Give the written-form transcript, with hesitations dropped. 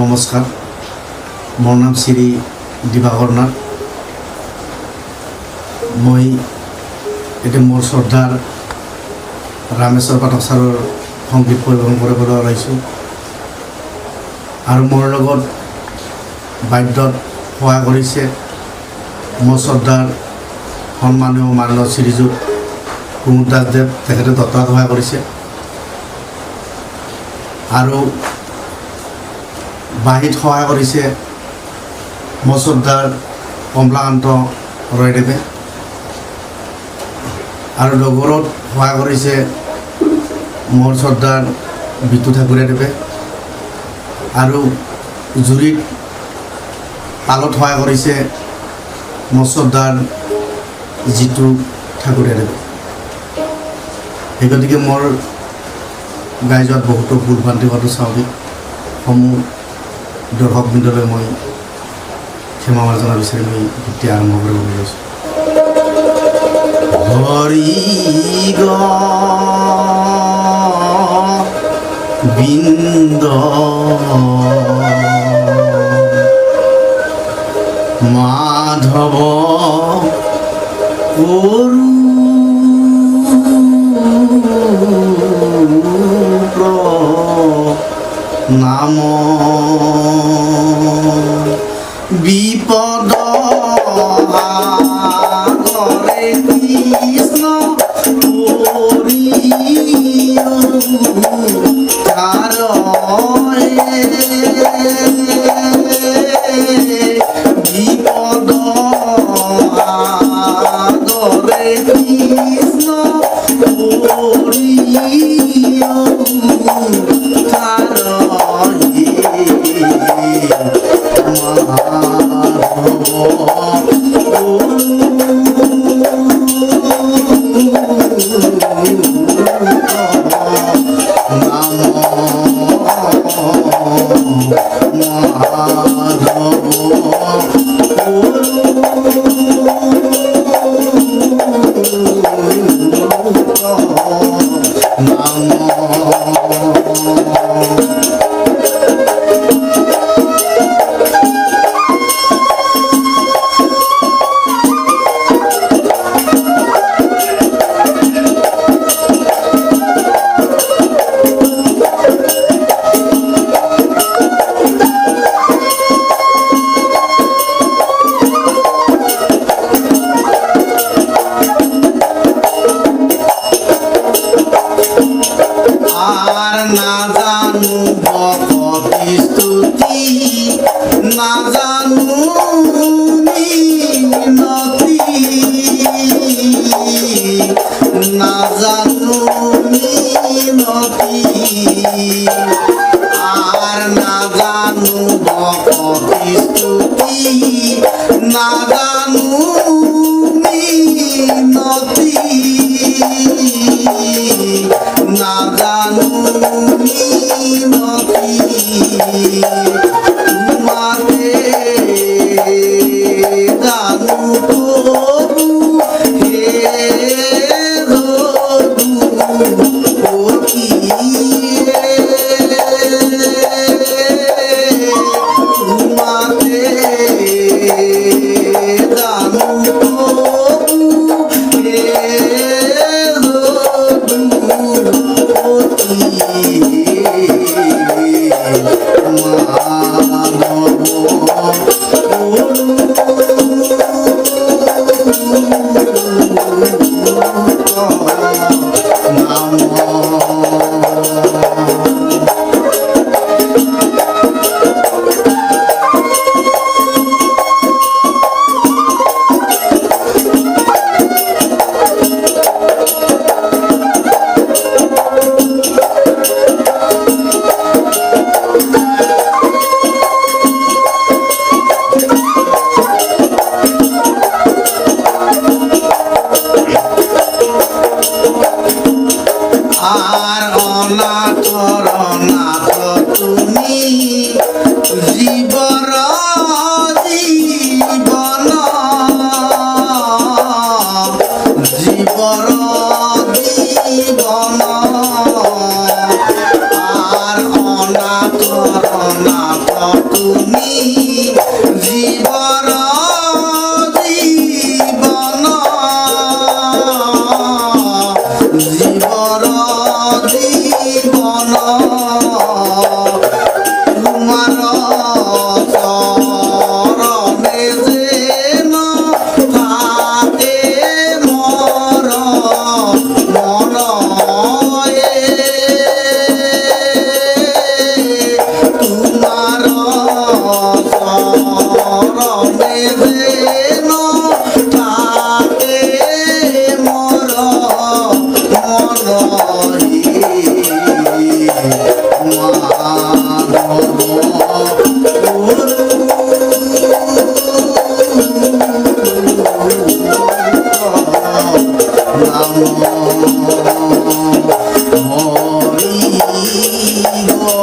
নমস্কাৰ, মোৰ নাম শ্ৰী দিবাকৰ নাথ। মই এতিয়া মোৰ শ্ৰদ্ধাৰ ৰামেশ্বৰ পাঠক ছাৰৰ সংগীত পৰিৱেশন কৰিবলৈ ওলাইছোঁ আৰু মোৰ লগত বাদ্যত সহায় কৰিছে মোৰ শ্ৰদ্ধাৰ সন্মানীয় মাননীয় শ্ৰীযুত কুমুদ দাসদেৱ, তেখেতে দত্তাত সহায় কৰিছে আৰু বাঁহীত সহায় কৰিছে মোৰ শ্ৰদ্ধাৰ কমলাকান্ত ৰয়দেৱে আৰু ডগৰত সহায় কৰিছে মোৰ শ্ৰদ্ধাৰ বিতু ঠাকুৰেদেৱে আৰু জুৰিত তালত সহায় কৰিছে মোৰ শ্ৰদ্ধাৰ জিতু ঠাকুৰেদেৱে। সেই গতিকে মোৰ গাই যোৱাত বহুতো ভুল ভ্ৰান্তি হোৱাটো স্বাভাৱিক। সমূহ দৰ্শকবৃন্দলৈ মই ক্ষমা মাৰ্জনা বিচাৰি মই গীতটি আৰম্ভ কৰিবলৈ লৈছোঁ। হৰি গোবিন্দ মাধৱ কৰু নাম বিপদ হৰে কৃষ্ণ বিপদ হৰে কৃষ্ণ নাজানো ভকতি স্তুতি, নাজানো মিনতি, নাজানো মিনতি, আর নাজানো ভকতি স্তুতি, নাজানো মিনতি, নাজানো মিনতি, তোমাকে জানো প্রভু হে রঘুপতি, তোমাকে জানো প্রভু হে আর অনাথর নাথ তুমি জীবর জীবন, জীবর জীবন, আর অনাথ জগন্নাথ তুমি জীবর জীবন জীবর জীবন তোমার চরণে যেন থাকে মোর মন তোমার চরণে যেন থাকে মোর মন মানব নাম হরি গো